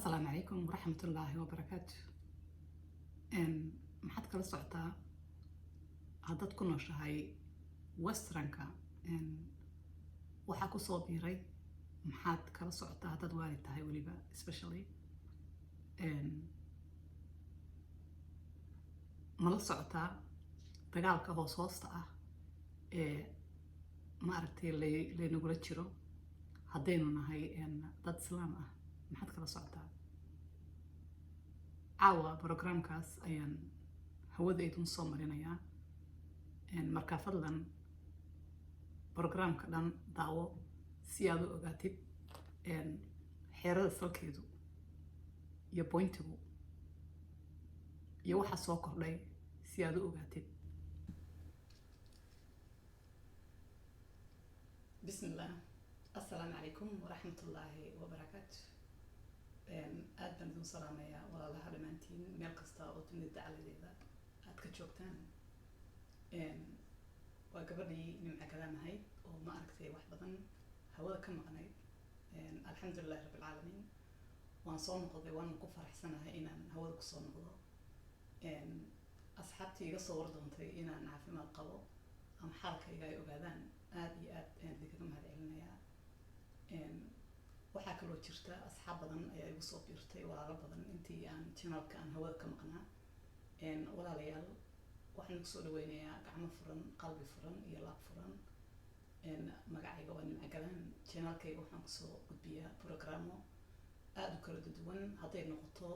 السلام عليكم ورحمة الله وبركاته. maxaad kala socotaa haddaad ku nooshahay westranka waxaa kusoo biiray maxaad kala socotaa haddaad waalid tahay weliba especially mala socotaa dagaalka hoos hoosta ah ee maaragtay laynagula jiro haddaynu nahay dad islaam ah. maxaad kala socotaa? caawa programkaas ayaan hawada idin soo marinayaa, markaa fadlan programka dhan daawo si aad u ogaatid xeerada salkeedu iyo bointigu iyo waxa soo kordhay si aad u ogaatid. bismillah, assalaamu calaykum waraxmatullaahi wabarakaatu. aad baan idin salaamayaa walaalaha dhammaantiin meel kasta oo dunida dacaladeeda aad ka joogtaan. waa gabadhii nimca galaanahayd oo ma aragtay wax badan hawada ka maqnayd. alxamdulillahi rabbilcaalamiin, waan soo noqday, waan ku faraxsanahay inaan hawada kusoo noqdo. asxaabtii iga soo wardoontay inaan caafimaad qabo ama xaalkayga ay ogaadaan aad iyo aad ayaan idinkaga mahad celinayaa. waxaa kaloo jirta asxaab badan ayaa igu soo biirtay, walaalo badan intii aan channelka aan hawada ka maqnaa. walaalayaal, waxaan igu soo dhaweynayaa gacmo furan, qalbi furan iyo laab furan. magacayga waa nimca galaan. channelkayga waxaan kusoo gudbiyaa programo aada u kala duwan, hadday noqoto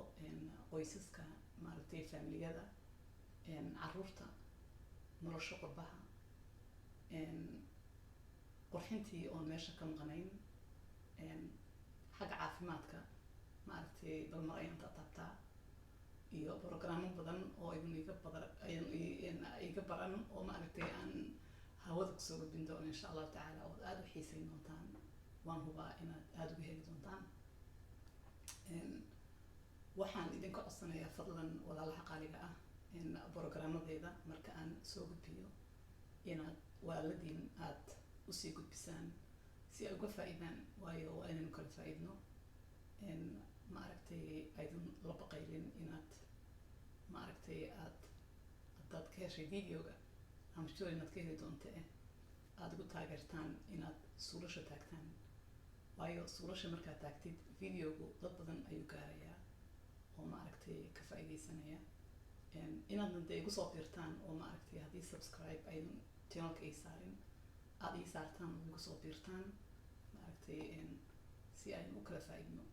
qoysaska, maaragtay familiyada, caruurta, nolosha qurbaha, qurxintii oon meesha ka maqnayn, xagga caafimaadka maaragtay balmar ayaan taabtaa, iyo programo badan oo iga baran oo maaragtay aan hawada kusoo gudbin doono insha allahu tacaala, ood aada u xiisayn doontaan. waan hubaa inaad aada uga heli doontaan. waxaan idinka codsanayaa fadlan walaalaha qaaliga ah programadeeda marka aan soo gudbiyo inaad walaaladiin aad usii gudbisaan si ay uga faa-idaan, waayo waa inaynu kala faa-idno. maaragtay aydan la baqaylin inaad maaragtay haddaad ka heshay videoga ama sure inaad ka heli doonta aada ugu taageertaan inaad suulasha taagtaan, waayo suulasha markaad taagtid videogu dad badan ayuu gaarayaa oo maaragtay ka faa-ideysanaya. inaadna dee igu soo biirtaan oo maaragtay haddii subscribe aydan channelka ay saarin aada ii saartaan oo igu soo biirtaan maaragtay si aynu u kala faa-idno.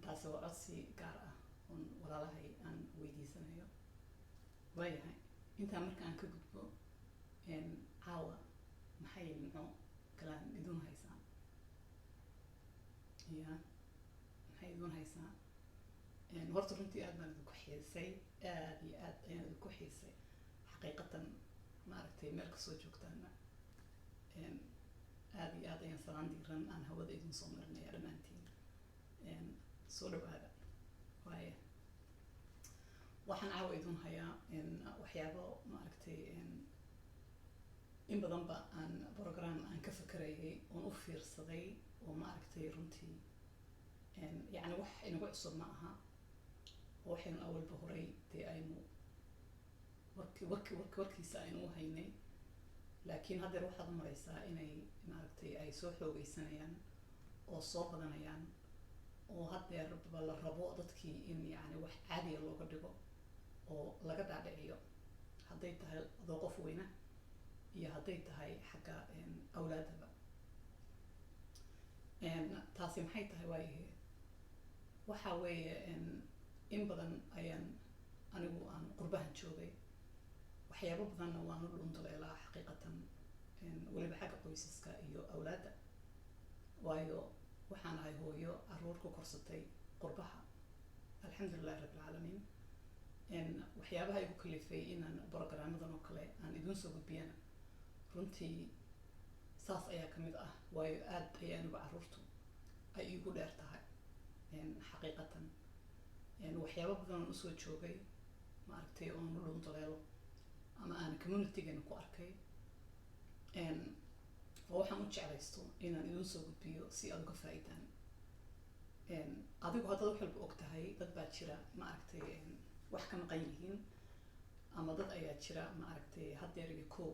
taasi waa codsi gaar ah oon walaalahay aan weydiisanayo. waayahay, intaa marka aan ka gudbo, caawa maxay nimco galaan idun haysaa? maxay idun haysaa? horta runtii aad baan idinku xiisay, aada iyo aad ayaan idinku xiisay xaqiiqatan. maaragtay meel kasoo joogtaana aada iyo aad ayaan salaan diiran aan hawada idin soo marinaya dhammaantiin. soo dhawaada. waaya, waxaan caawa idin hayaa waxyaabo maaragtay in badanba aan program aan ka fakarayay oon u fiirsaday oo maaragtay runtii yacni wax inagu cusub ma aha, oo waxaynu awalba horay dee aynu warkiisa aynu u haynay, laakiin haddeer waxaad u maraysaa inay maaragtay ay soo xoogeysanayaan oo soo badanayaan, oo haddeerba la rabo dadkii in yacni wax caadiya looga dhigo oo laga dhaadhiciyo, hadday tahay adoo qof weyna iyo hadday tahay xagga awlaadaba. taasi maxay tahay? waayahe, waxaa weeye in badan ayaan anigu aan qurbahan joogay, waxyaabo badanna waan u dhundaleelaa xaqiiqatan, weliba xagga qoysaska iyo awlaadda, waayo waxaan ahay hooyo caruur ku korsatay qurbaha. alxamdulillahi rabbilcaalamiin. waxyaabaha igu kalifay inaan programadan oo kale aan idin soo gudbiyana runtii saas ayaa ka mid ah, waayo aad ayay anigu caruurtu ay igu dheer tahay xaqiiqatan. waxyaabo badan aan usoo joogay maaragtay oon u dhundaleelo ama aan communitygana ku arkay, oo waxaan u jeclaysto inaan idin soo gudbiyo si aad uga faa-idaan. adigu haddaad wax walba og tahay dad baa jira ma aragtay wax ka maqan yihiin ama dad ayaa jira ma aragtay haddeer iyo kow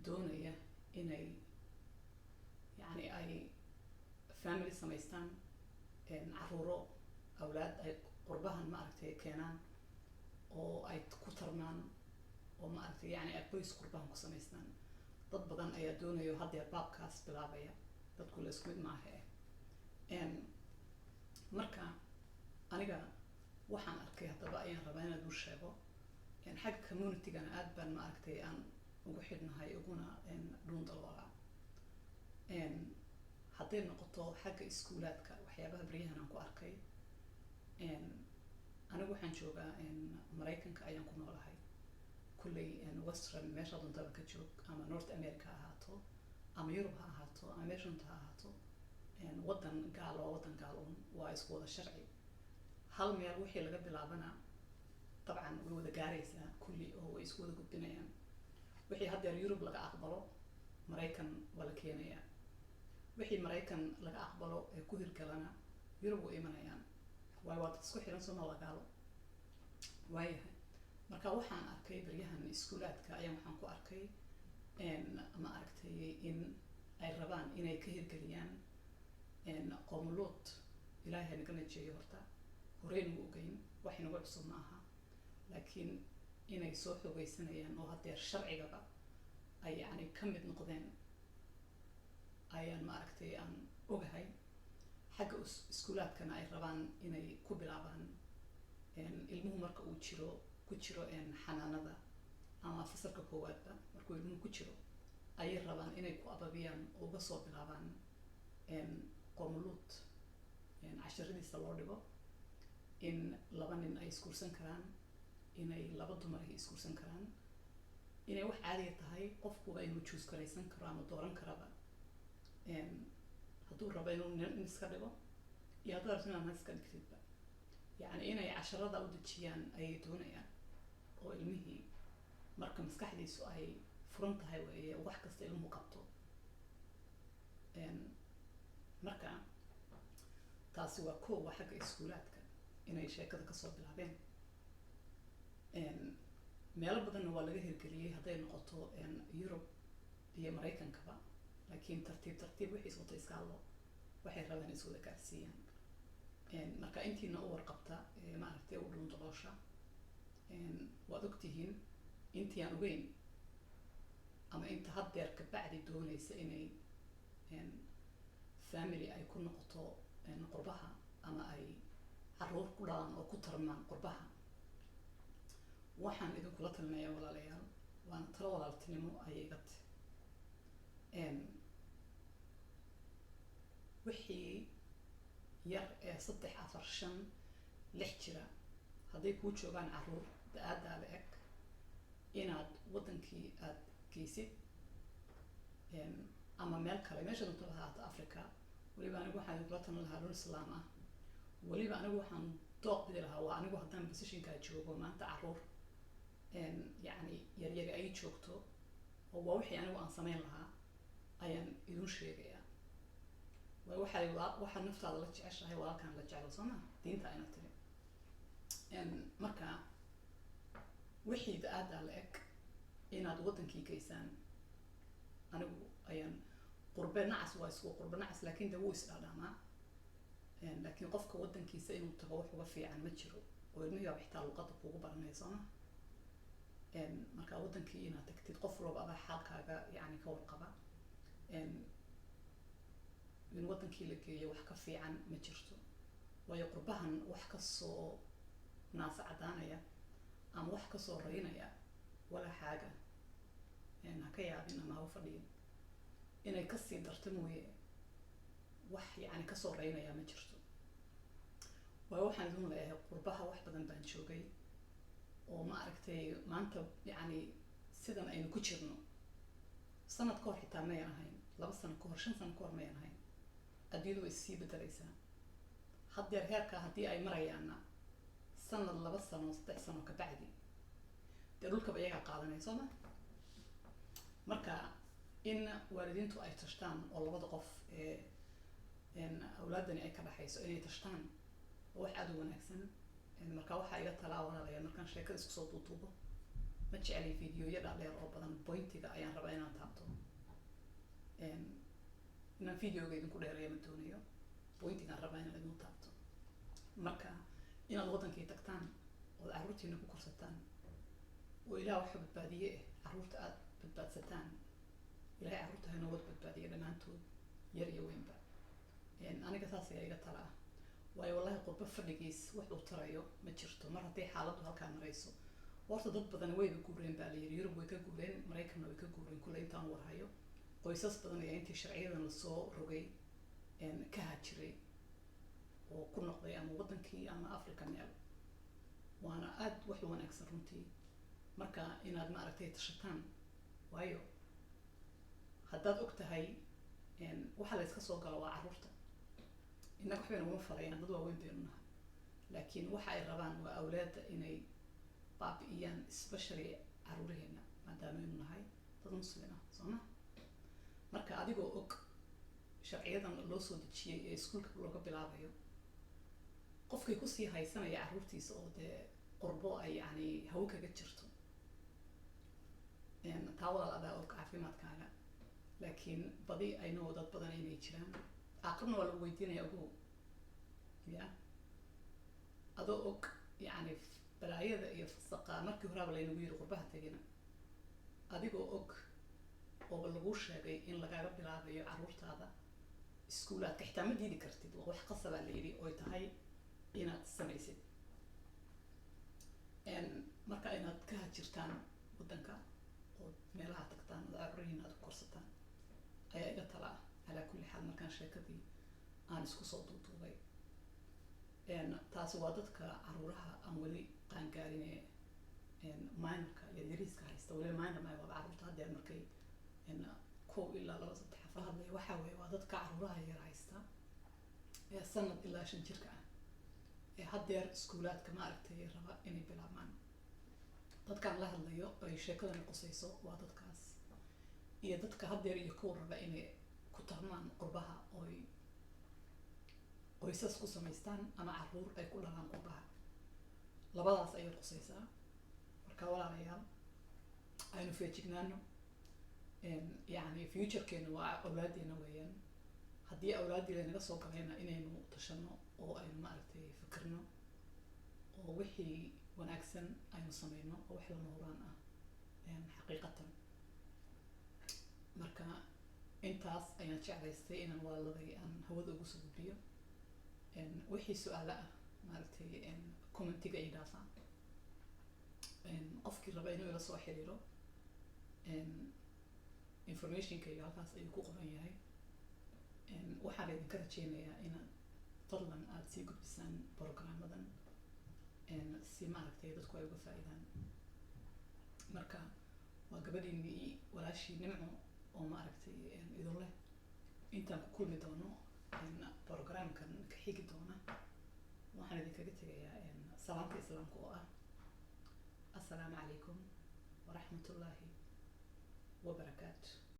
doonaya inay yani ay family samaystaan caruuro awlaad ay qurbahan ma aragtay keenaan oo ay ku tarmaan oo ma aragtay yani ay qoys qurbahan ku samaystaan dad badan ayaa doonayo haddeer baabkaas bilaabaya dadku la isku mid maaha marka aniga waxaan arkay haddaba ayaan rabaa inaad u sheego xagga communitygana aad baan ma aragtay aan ugu xidhnahay uguna dhuun daloola hadday noqoto xagga iskuulaadka waxyaabaha baryahan aan ku arkay anigu waxaan joogaa maraykanka ayaan ku noolahay kulley western meesha dontaba ka joog ama north america ha ahaato ama Europe ha ahaato ama meeshanta ha ahaato waddan gaal waa waddan gaal waa isku wada sharci hal meel wixii laga bilaabana dabcan way wada gaaraysaa kulli oo way isku wada gudbinayaan wixii haddeer Europe laga aqbalo Maraykan waa la keenayaa wixii Maraykan laga aqbalo ee ku hirgalana Europe way imanayaan waa wada isku xiran Soomaaliya gaalo waayahay marka waxaan arkay baryahan iskuulaadka ayaan waxaan ku arkay ma aragtay in ay rabaan inay ka hirgeliyaan qowmuluud ilaahay naga najeeyo horta horeynu ogeyn wax inagu cusub ma aha laakiin inay soo xoogaysanayaan oo haddeer sharcigaba ay yani ka mid noqdeen ayaan ma aragtay aan ogahay xagga iskuulaadkana ay rabaan inay ku bilaabaan ilmuhu marka uu ku jiro xanaanada ama fasalka koowaadba markuu ilmuhu ku jiro ayay rabaan inay ku ababiyaan oo uga soo bilaabaan qowmuluud casharadiisa loo dhigo in laba nin ay iskuursan karaan inay laba dumar ay iskuursan karaan inay wax caadiya tahay qofkuba inuu juus garaysan karo ama dooran karaba hadduu rabo inuu nin iska dhigo iyo hadduu rabto inaad iska dhigtidba yani inay casharada u dejiyaan ayay doonayaan oo ilmihii marka maskaxdiisu ay furan tahay weeye wax kasta ilmuhu qabto marka taasi waa kow waa xagga iskuulaadka inay sheekada kasoo bilaabeen meelo badanna waa laga hirgeliyey hadday noqoto Europe iyo Maraykankaba laakiin tartiib tartiib wixii iswata iska hadlo waxay rabaan is wada gaarsiiyaan marka intiina u warqabta ma aragtay u dhuun daloosha waad ogtihiin intii aan ogeyn ama inta haddeer ka bacdi doonaysa inay family ay ku noqoto qurbaha ama ay caruur ku dhalaan oo ku tarmaan qurbaha waxaan idinkula talinayaa walaalayaal waana talo walaaltinimo ayaga wixii yar ee 3 4 5 6 jira hadday kuu joogaan caruur da-aadaa la eg inaad wadankii aad geysid ama meel kale meesha doonto lahaata Africa weliba anigu waxaan idinkula talin lahaa dhul islaam ah weliba anigu waxaan dooq bidi lahaa waa anigu haddaan positionkaa joogo maanta caruur yani yaryari ay joogto oo waa wixii anigu aan samayn lahaa ayaan idin sheegayaa waxaa naftaada la jeceshahay walaalkaan la jeclo soo ma diinta ayna tiri marka wixii da-aadaa la eg inaad wadankii geysaan anigu ayaan qurbe nacas waa isku qurbe nacas laakiin de wuu isdhaadhaamaa laakiin qofka wadankiisa inuu tago wax uga fiican ma jiro oo ilmihii baa xitaa luqadda kuugu baranaya soo ma marka wadankii inaad tagtid qof walba aba xaalkaaga yani ka warqaba in wadankii la geeyo wax ka fiican ma jirto waayo qurbahan wax kasoo naasa cadaanaya ama wax kasoo raynaya wala xaaga ha ka yaabin ama ha u fadhiyin inay kasii darto mooye wax yani kasoo raynaya ma jirto waayo waxaan idin leeyahay qurbaha wax badan baan joogay oo ma aragtay maanta yani sidan aynu ku jirno sanad ka hor xitaa mayan ahayn 2 sano ka hor 5 sano ka hor mayan ahayn adduunyadu way sii bedelaysaa haddeer heerka haddii ay marayaanna sanad 2 sano 3 sano ka bacdi dee dhulkaba iyagaa qaadanaya soo ma marka in waalidiintu ay tashtaan oo labada qof awlaadani ay ka dhaxayso inay tashtaan oo wax aad u wanaagsan. Marka waxaa iga talaa walaalayaal markaan sheekada isku soo duuduubo ma jeceli fiidiyoya dhaadheer oo badan, pointiga ayaan rabaa inaan taabto. inaan fiidiyooga idinku dheereeya ma doonayo, pointigaan rabaa inaan idinku taabto. marka inaad wadankii tagtaan ood carruurtiina ku korsataan oo ilaah waxa badbaadiye carruurta aad badbaadsataan, ilaahay carruurta ha noo wada badbaadiye dhammaantood yar iyo weynba. aniga saas ayaa iga tala ah, waayo wallahi qurbo fadhigiis wax uu tarayo ma jirto mar hadday xaaladdu halkaa marayso. horta dad badan wayba guureen baa la yidhi, Yurub way ka guureen, Maraykanna way ka guureen, kulle intaan warhayo qoysas badan ayaa intii sharciyadan lasoo rogay ka hajiray oo ku noqday ama wadankii ama Africa meel. waana aad wax u wanaagsan runtii marka inaad maaragtay tashataan, waayo haddaad og tahay waxa la iska soo galo waa carruurta. innaga wax bayna uma falayaan, dad waaweyn baynu nahay, laakiin waxa ay rabaan waa awlaadda inay baabi'iyaan, especially carruuraheena maadaama aynu nahay dad muslim ah soo ma. marka adigoo og sharciyadan loo soo dejiyey ee iskuulka looga bilaabayo, qofkay kusii haysanaya carruurtiisa oo dee qurbo ay yani hawo kaga jirto, taa walaal adaa og caafimaadkaaga. laakiin badi aynoo dad badan inay jiraan aakhirna waa lagu weydiinaya ogow ya adoo og yani balaayada iyo fasaqa markii horaaba laynagu yiri qurbaha tegina, adigoo og oo lagu sheegay in lagaaga bilaabayo carruurtaada iskuulaadka, xitaa ma diidi kartid, waa wax qasabaa la yidhi oy tahay inaad samaysid. marka inaad ka hajirtaan wadanka oo meelaha tagtaan oo carruurihiina aad ku korsataan ayaa iga tala ah. calaa kulli xaal markaan sheekadii aan isku soo duuduubay, taasi waa dadka carruuraha aan weli qaangaarin ee minorka iyo yariiska haysta. weli minor ma waa carruurta haddeer markay 1 ilaa 2 3 afar hadlaya, waxaa weeye waa dadka carruuraha yar haysta ee sanad ilaa 5 jirka ah ee haddeer iskuulaadka maaragtay raba inay bilaabmaan. dadkaan la hadlayo ay sheekadani qusayso waa dadkaas, iyo dadka haddeer iyo kuwa raba inay ku tarmaan qurbaha oy qoysas ku samaystaan ama carruur ay ku dhalaan qurbaha. labadaas ayay qusaysaa. marka walaalayaal aynu feejignaano, yani futurekeena waa awlaadeena weeyaan. haddii awlaadii laynaga soo galayna inaynu tashano oo aynu maaragtay fikirno oo wixii wanaagsan aynu sameyno oo wax lama huraan ah xaqiiqatan. marka intaas ayaan jeclaystay inaan walaaladay aan hawada ugu soo gudbiyo. wixii su-aalo ah maaragtay commentiga ay dhaafaan, qofkii raba inuu ila soo xiriiro informationkayga halkaas ayuu ku qoran yahay. waxaan idinka rajeynayaa inaad fadlan aad sii gudbisaan programmadan si maaragtay dadku ay uga faa'iidaan. marka waa gabadhiinii walaashii Nimco oo maaragtay idin leh intaan ku kulmi doono programkan ka xigi doona, waxaan idinkaga tegayaa salaamta islaamka oo ah assalaamu calaykum waraxmatullaahi wabarakaatu.